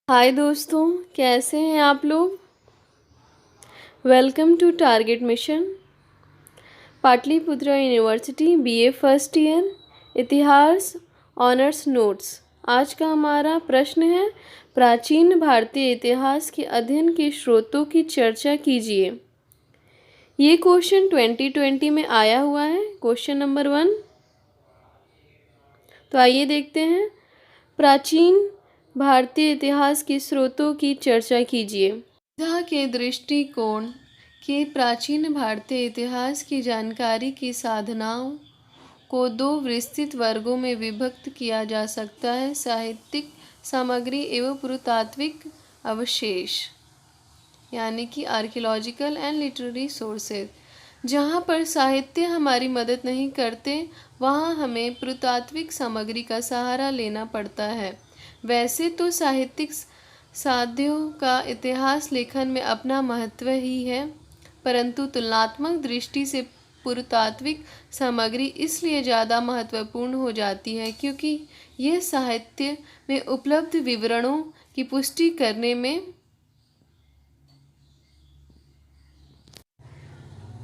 हाय दोस्तों, कैसे हैं आप लोग। Welcome to target mission Pataliputra university BA first year इतिहास ऑनर्स नोट्स। आज का हमारा प्रश्न है, प्राचीन भारतीय इतिहास के अध्ययन के स्रोतों की चर्चा कीजिए। ये क्वेश्चन 2020 में आया हुआ है, क्वेश्चन नंबर 1। तो आइए देखते हैं, प्राचीन भारतीय इतिहास के स्रोतों की चर्चा कीजिए। बुद्ध के दृष्टिकोण के प्राचीन भारतीय इतिहास की जानकारी की साधनाओं को दो विस्तृत वर्गों में विभक्त किया जा सकता है, साहित्यिक सामग्री एवं पुरातात्विक अवशेष, यानी कि आर्कियोलॉजिकल एंड लिटरेरी सोर्सेज। जहाँ पर साहित्य हमारी मदद नहीं करते, वहाँ हमें पुरातात्विक सामग्री का सहारा लेना पड़ता है। वैसे तो साहित्यिक साध्यों का इतिहास लेखन में अपना महत्व ही है, परंतु तुलनात्मक दृष्टि से पुरातात्विक सामग्री इसलिए ज़्यादा महत्वपूर्ण हो जाती है क्योंकि यह साहित्य में उपलब्ध विवरणों की पुष्टि करने में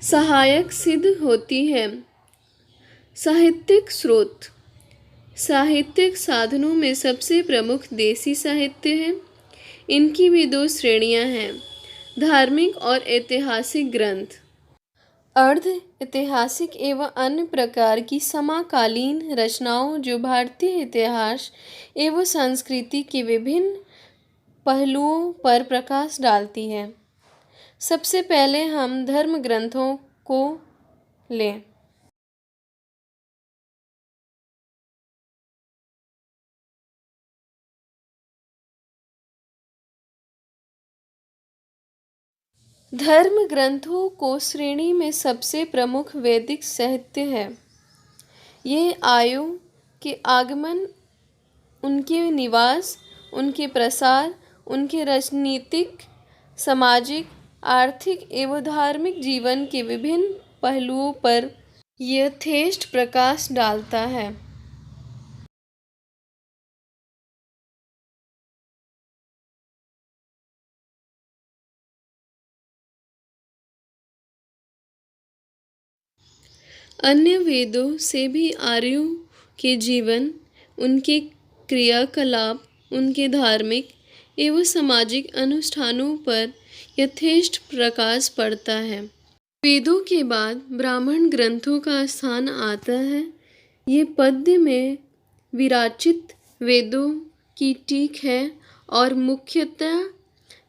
सहायक सिद्ध होती है। साहित्यिक स्रोत। साहित्यिक साधनों में सबसे प्रमुख देसी साहित्य है। इनकी भी दो श्रेणियां हैं, धार्मिक और ऐतिहासिक ग्रंथ। अर्ध ऐतिहासिक एवं अन्य प्रकार की समकालीन रचनाओं जो भारतीय इतिहास एवं संस्कृति के विभिन्न पहलुओं पर प्रकाश डालती है। सबसे पहले हम धर्म ग्रंथों को लें। धर्म ग्रंथों को श्रेणी में सबसे प्रमुख वैदिक साहित्य है। ये आयु के आगमन, उनके निवास, उनके प्रसार, उनके राजनीतिक, सामाजिक, आर्थिक एवं धार्मिक जीवन के विभिन्न पहलुओं पर यथेष्ट प्रकाश डालता है। अन्य वेदों से भी आर्यों के जीवन, उनके क्रियाकलाप, उनके धार्मिक एवं सामाजिक अनुष्ठानों पर यथेष्ट प्रकाश पड़ता है। वेदों के बाद ब्राह्मण ग्रंथों का स्थान आता है। ये पद्य में विराचित वेदों की टीक है और मुख्यतः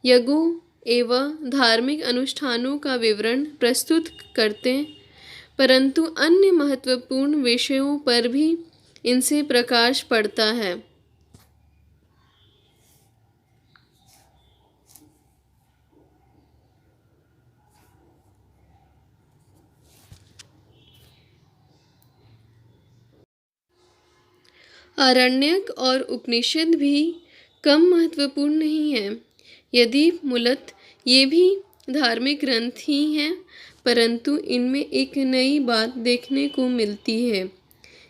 यज्ञों एवं धार्मिक अनुष्ठानों का विवरण प्रस्तुत करते हैं, परंतु अन्य महत्वपूर्ण विषयों पर भी इनसे प्रकाश पड़ता है। आरण्यक और उपनिषद भी कम महत्वपूर्ण नहीं है, यदि मूलतः ये भी धार्मिक ग्रंथ ही हैं, परंतु इनमें एक नई बात देखने को मिलती है।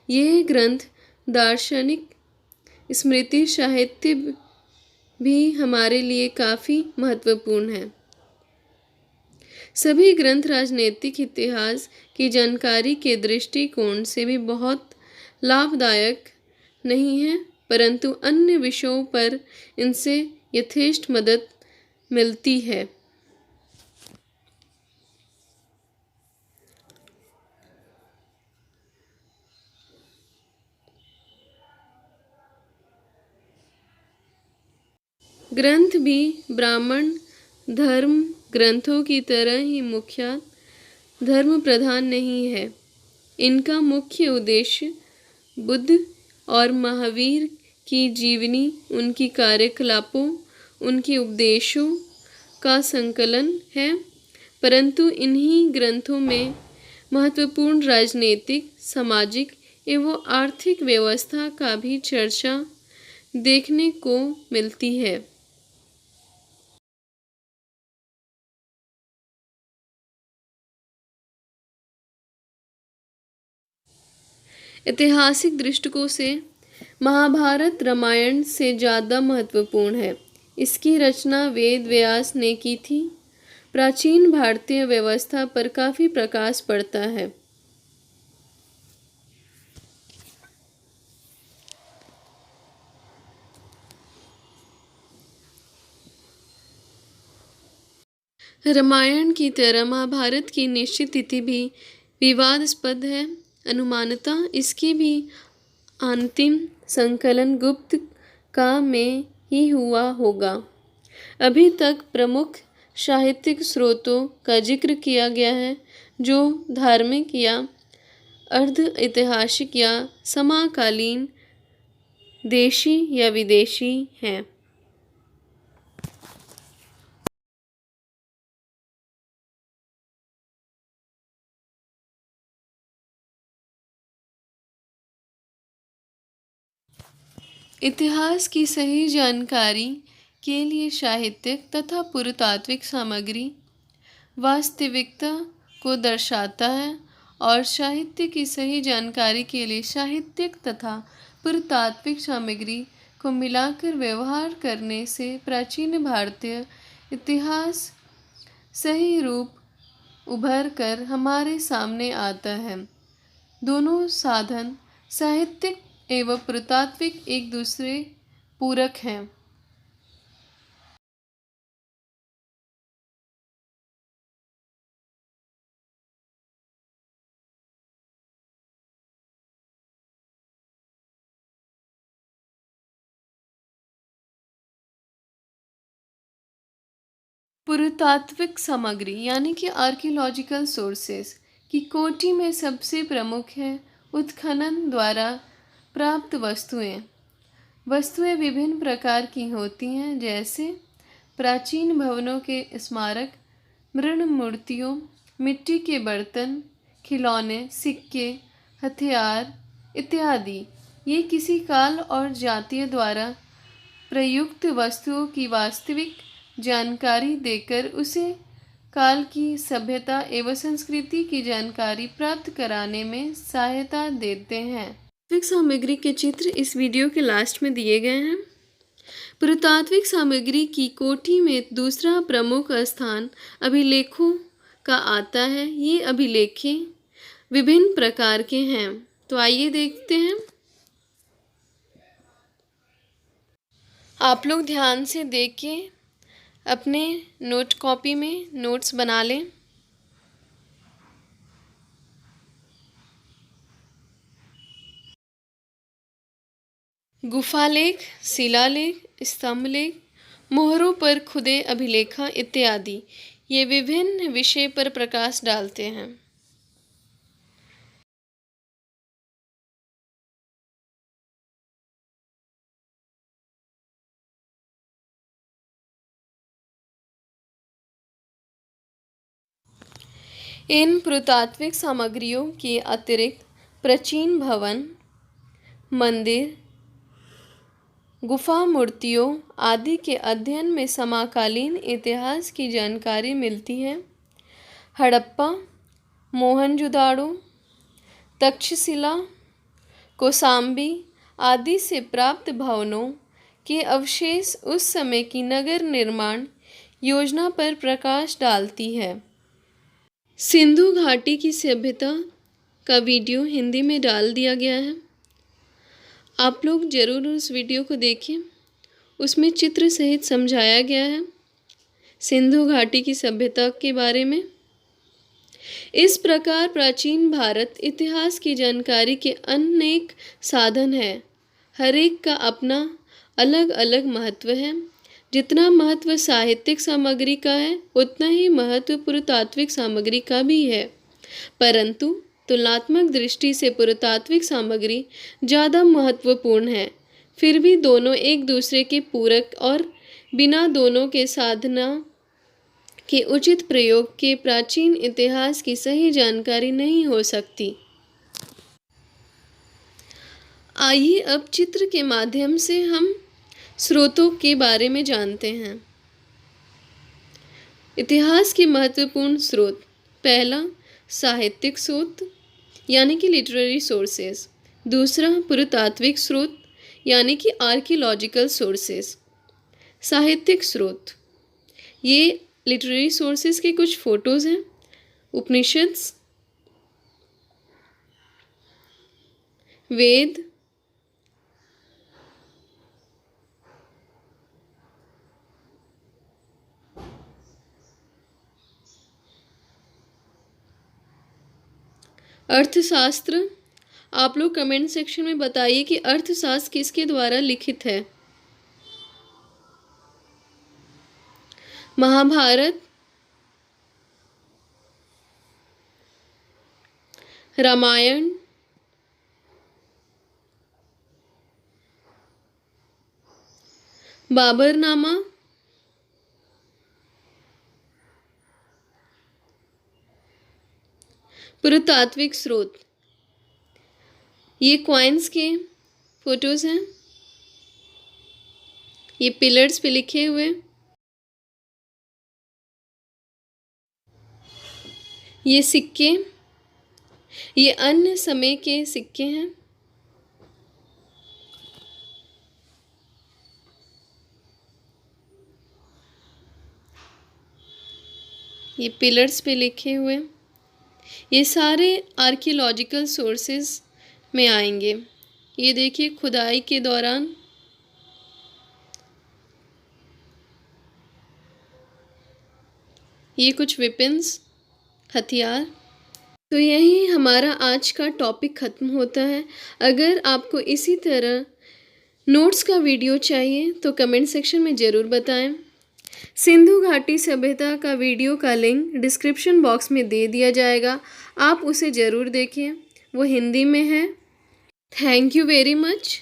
यह ग्रंथ दार्शनिक स्मृति साहित्य भी हमारे लिए काफ़ी महत्वपूर्ण है। सभी ग्रंथ राजनीतिक इतिहास की जानकारी के दृष्टिकोण से भी बहुत लाभदायक नहीं है, परंतु अन्य विषयों पर इनसे यथेष्ट मदद मिलती है। ग्रंथ भी ब्राह्मण धर्म ग्रंथों की तरह ही मुख्य धर्म प्रधान नहीं है। इनका मुख्य उद्देश्य बुद्ध और महावीर की जीवनी, उनकी कार्यकलापों, उनके उपदेशों का संकलन है, परंतु इन्हीं ग्रंथों में महत्वपूर्ण राजनीतिक, सामाजिक एवं आर्थिक व्यवस्था का भी चर्चा देखने को मिलती है। ऐतिहासिक दृष्टिकोण से महाभारत रामायण से ज़्यादा महत्वपूर्ण है। इसकी रचना वेद व्यास ने की थी। प्राचीन भारतीय व्यवस्था पर काफ़ी प्रकाश पड़ता है। रामायण की तरह महाभारत की निश्चित तिथि भी विवादास्पद है। अनुमानतः इसकी भी अंतिम संकलन गुप्त काल में ही हुआ होगा। अभी तक प्रमुख साहित्यिक स्रोतों का जिक्र किया गया है जो धार्मिक या अर्ध ऐतिहासिक या समकालीन, देशी या विदेशी हैं। इतिहास की सही जानकारी के लिए साहित्यिक तथा पुरातात्विक सामग्री वास्तविकता को दर्शाता है और साहित्य की सही जानकारी के लिए साहित्यिक तथा पुरातात्विक सामग्री को मिलाकर व्यवहार करने से प्राचीन भारतीय इतिहास सही रूप उभर कर हमारे सामने आता है। दोनों साधन साहित्यिक एवं पुरातात्विक एक दूसरे पूरक हैं। पुरातात्विक सामग्री यानी कि आर्कियोलॉजिकल सोर्सेस की कोटि में सबसे प्रमुख है उत्खनन द्वारा प्राप्त वस्तुएं। वस्तुएं विभिन्न प्रकार की होती हैं, जैसे प्राचीन भवनों के स्मारक, मृण मूर्तियों, मिट्टी के बर्तन, खिलौने, सिक्के, हथियार इत्यादि। ये किसी काल और जातीय द्वारा प्रयुक्त वस्तुओं की वास्तविक जानकारी देकर उसे काल की सभ्यता एवं संस्कृति की जानकारी प्राप्त कराने में सहायता देते हैं। पुरातात्विक सामग्री के चित्र इस वीडियो के लास्ट में दिए गए हैं। पुरातात्विक सामग्री की कोटि में दूसरा प्रमुख स्थान अभिलेखों का आता है। ये अभिलेखें विभिन्न प्रकार के हैं, तो आइए देखते हैं। आप लोग ध्यान से देख के अपने नोट कॉपी में नोट्स बना लें। गुफालेख, शिलालेख, स्तंभलेख, मोहरों पर खुदे अभिलेख इत्यादि ये विभिन्न विषय पर प्रकाश डालते हैं। इन पुरातात्विक सामग्रियों के अतिरिक्त प्राचीन भवन, मंदिर, गुफा मूर्तियों आदि के अध्ययन में समकालीन इतिहास की जानकारी मिलती है। हड़प्पा, मोहनजोदाड़ो, तक्षशिला, कौशाम्बी आदि से प्राप्त भवनों के अवशेष उस समय की नगर निर्माण योजना पर प्रकाश डालती है। सिंधु घाटी की सभ्यता का वीडियो हिंदी में डाल दिया गया है, आप लोग ज़रूर उस वीडियो को देखें। उसमें चित्र सहित समझाया गया है सिंधु घाटी की सभ्यता के बारे में। इस प्रकार प्राचीन भारत इतिहास की जानकारी के अनेक साधन हैं। हर एक का अपना अलग अलग महत्व है। जितना महत्व साहित्यिक सामग्री का है उतना ही महत्व पुरातात्विक सामग्री का भी है, परंतु तुलनात्मक दृष्टि से पुरातात्विक सामग्री ज़्यादा महत्वपूर्ण है। फिर भी दोनों एक दूसरे के पूरक और बिना दोनों के साधना के उचित प्रयोग के प्राचीन इतिहास की सही जानकारी नहीं हो सकती। आइए अब चित्र के माध्यम से हम स्रोतों के बारे में जानते हैं। इतिहास के महत्वपूर्ण स्रोत। पहला, साहित्यिक स्रोत यानी कि लिटरेरी सोर्सेस। दूसरा, पुरातात्विक स्रोत यानी कि आर्कियोलॉजिकल सोर्सेस। साहित्यिक स्रोत, ये लिटरेरी सोर्सेज के कुछ फोटोज़ हैं। उपनिषद्स, वेद, अर्थशास्त्र। आप लोग कमेंट सेक्शन में बताइए कि अर्थशास्त्र किसके द्वारा लिखित है। महाभारत, रामायण, बाबरनामा, पुरातात्विक स्रोत, ये क्वाइंस के फोटोज़ हैं, ये पिलर्स पे लिखे हुए, ये सिक्के, ये अन्य समय के सिक्के हैं। ये पिलर्स पे लिखे हुए, ये सारे आर्कियोलॉजिकल सोर्सेज में आएंगे। ये देखिए खुदाई के दौरान ये कुछ वेपन्स, हथियार। तो यही हमारा आज का टॉपिक ख़त्म होता है। अगर आपको इसी तरह नोट्स का वीडियो चाहिए तो कमेंट सेक्शन में ज़रूर बताएं। सिंधु घाटी सभ्यता का वीडियो का लिंक डिस्क्रिप्शन बॉक्स में दे दिया जाएगा, आप उसे ज़रूर देखें, वो हिंदी में है। Thank you very much.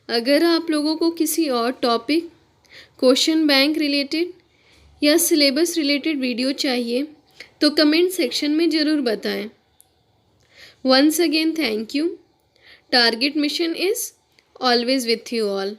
अगर आप लोगों को किसी और टॉपिक, क्वेश्चन बैंक रिलेटेड या सिलेबस रिलेटेड वीडियो चाहिए तो कमेंट सेक्शन में ज़रूर बताएं। Once again thank you. Target mission is always with you all.